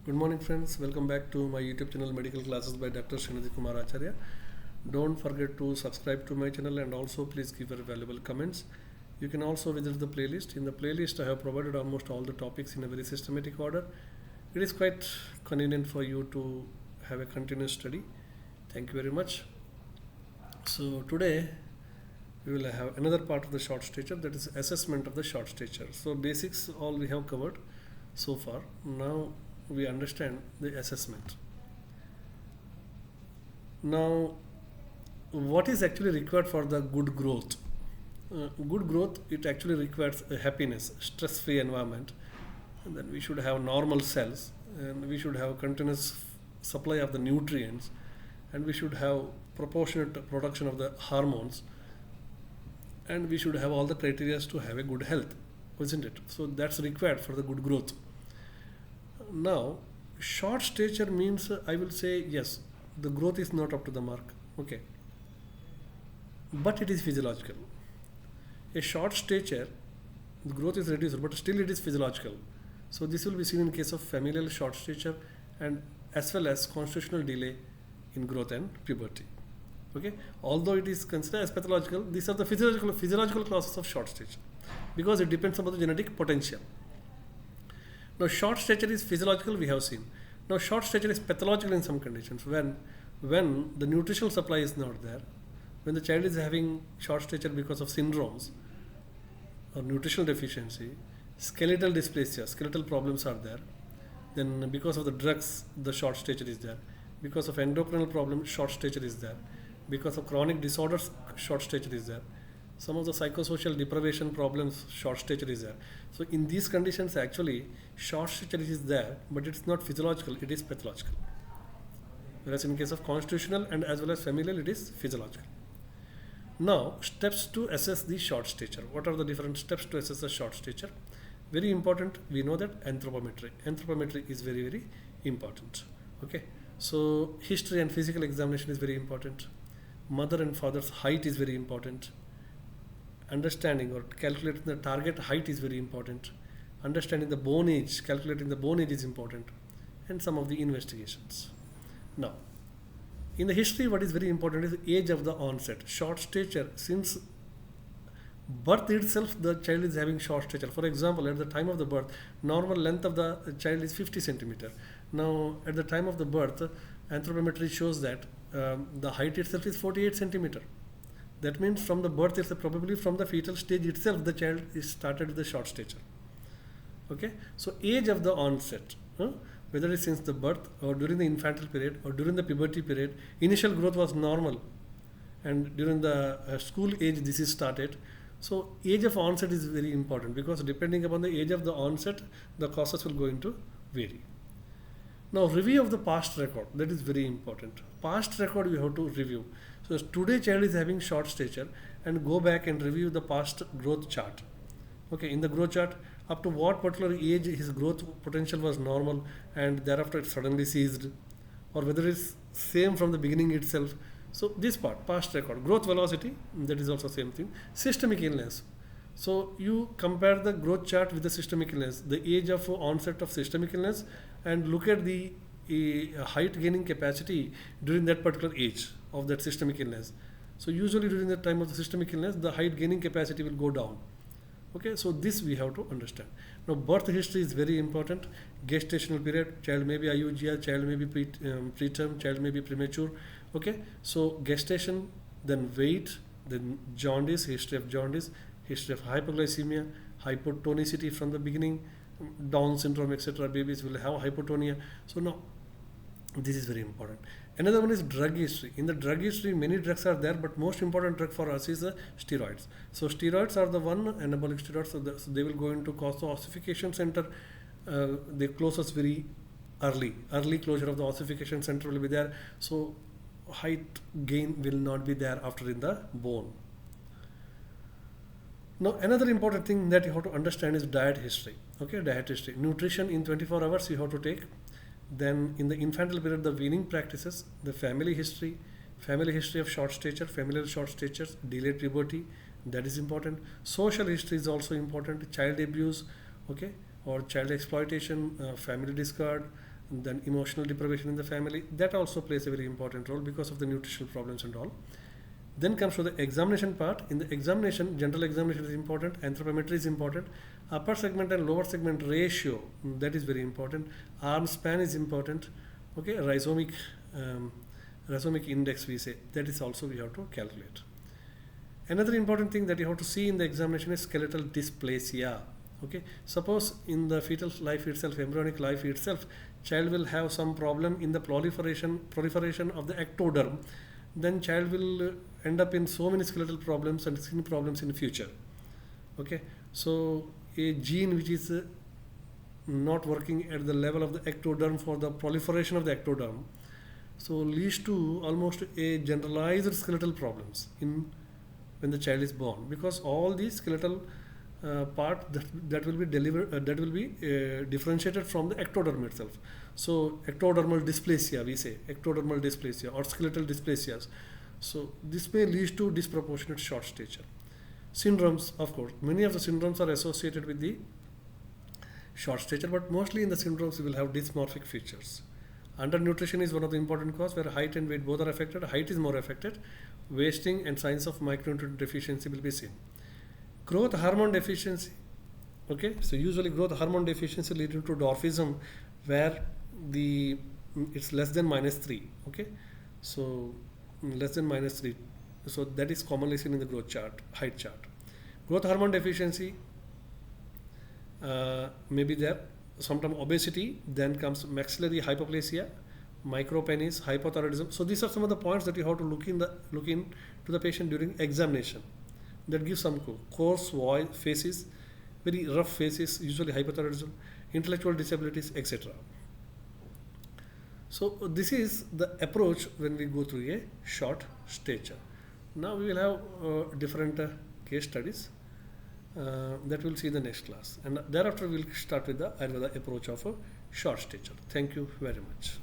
Good morning friends, welcome back to my YouTube channel Medical Classes by Dr. Srinidhi Kumar Acharya. Don't forget to subscribe to my channel and also please give your valuable comments. You can also visit the playlist. In the playlist I have provided almost all the topics in a very systematic order. It is quite convenient for you to have a continuous study. Thank you very much. So today we will have another part of the short stature, that is assessment of the short stature. So basics all we have covered so far. Now we understand the assessment. Now, what is actually required for the good growth? Good growth, it actually requires a happiness, stress-free environment, and then we should have normal cells, and we should have continuous supply of the nutrients, and we should have proportionate production of the hormones, and we should have all the criteria to have a good health, isn't it? So that's required for the good growth. Now, short stature means I will say yes, the growth is not up to the mark, okay, but it is physiological. A short stature, the growth is reduced, but still it is physiological. So this will be seen in case of familial short stature and as well as constitutional delay in growth and puberty. Okay, although it is considered as pathological, these are the physiological causes of short stature because it depends upon the genetic potential. Now, short stature is physiological, we have seen. Now, short stature is pathological in some conditions when the nutritional supply is not there, when the child is having short stature because of syndromes or nutritional deficiency, skeletal dysplasia, skeletal problems are there. Then because of the drugs, the short stature is there. Because of endocrinal problems, short stature is there. Because of chronic disorders, short stature is there. Some of the psychosocial deprivation problems, short stature is there. So in these conditions, actually, short stature is there, but it's not physiological, it is pathological. Whereas in case of constitutional and as well as familial, it is physiological. Now, steps to assess the short stature. What are the different steps to assess the short stature? Very important, we know that anthropometry. Anthropometry is very, very important. Okay. So history and physical examination is very important. Mother and father's height is very important. Understanding or calculating the target height is very important. Understanding the bone age, calculating the bone age is important, and some of the investigations. Now, in the history, what is very important is the age of the onset. Short stature, since birth itself, the child is having short stature. For example, at the time of the birth, normal length of the child is 50 centimeter. Now, at the time of the birth, anthropometry shows that the height itself is 48 centimeter. That means from the birth itself, probably from the fetal stage itself, the child is started with the short stature. Okay, so age of the onset, whether it's since the birth or during the infantile period or during the puberty period, initial growth was normal, and during the school age this is started. So age of onset is very important because depending upon the age of the onset, the causes will going to vary. Now, review of the past record, that is very important. Past record we have to review. So today child is having short stature and go back and review the past growth chart. Okay, in the growth chart, up to what particular age his growth potential was normal and thereafter it suddenly ceased, or whether it's same from the beginning itself. So this part, past record, growth velocity, that is also same thing. Systemic illness. So you compare the growth chart with the systemic illness, the age of onset of systemic illness, and look at the height gaining capacity during that particular age of that systemic illness. So usually during the time of the systemic illness, the height gaining capacity will go down. Okay, so this we have to understand. Now, birth history is very important. Gestational period, child may be IUGR, child may be preterm, child may be premature. Okay, so gestation, then weight, then jaundice, history of jaundice, history of hypoglycemia, hypotonicity from the beginning, Down syndrome, etc. Babies will have hypotonia. So now, this is very important. Another one is drug history. In the drug history, many drugs are there, but most important drug for us is steroids. So steroids are the one, anabolic steroids, so they will go into cause the ossification center. They close us very early. Early closure of the ossification center will be there. So height gain will not be there after in the bone. Now, another important thing that you have to understand is diet history. Okay, diet history. Nutrition in 24 hours you have to take. Then in the infantile period, the weaning practices, the family history of short stature, familial short statures, delayed puberty, that is important. Social history is also important. Child abuse, okay, or child exploitation, family discard, Then emotional deprivation in the family, that also plays a very important role because of the nutritional problems and all. Then comes to the examination part. In the examination, general examination is important, anthropometry is important, upper segment and lower segment ratio, that is very important, arm span is important, okay, rhizomic index we say, that is also we have to calculate. Another important thing that you have to see in the examination is skeletal dysplasia. Okay, suppose in the fetal life itself, embryonic life itself, child will have some problem in the proliferation of the ectoderm, then child will end up in so many skeletal problems and skin problems in the future. Okay, so a gene which is not working at the level of the ectoderm for the proliferation of the ectoderm, so leads to almost a generalized skeletal problems in when the child is born, because all these skeletal part that will be differentiated from the ectoderm itself. So ectodermal dysplasia, we say ectodermal dysplasia or skeletal dysplasias. So this may lead to disproportionate short stature. Syndromes, of course, many of the syndromes are associated with the short stature, but mostly in the syndromes you will have dysmorphic features. Undernutrition is one of the important causes where height and weight both are affected. Height is more affected. Wasting and signs of micronutrient deficiency will be seen. Growth hormone deficiency. Okay, so usually growth hormone deficiency leading to dwarfism, where it's less than -3. Okay, so less than -3. So that is commonly seen in the growth chart, height chart. Growth hormone deficiency may be there. Sometimes obesity, then comes maxillary hypoplasia, micropenis, hypothyroidism. So these are some of the points that you have to look into the patient during examination. That gives some coarse faces, very rough faces, usually hypothyroidism, intellectual disabilities, etc. So this is the approach when we go through a short stature. Now we will have different case studies that we'll see in the next class, and thereafter we'll start with the Ayurveda approach of a short stature. Thank you very much.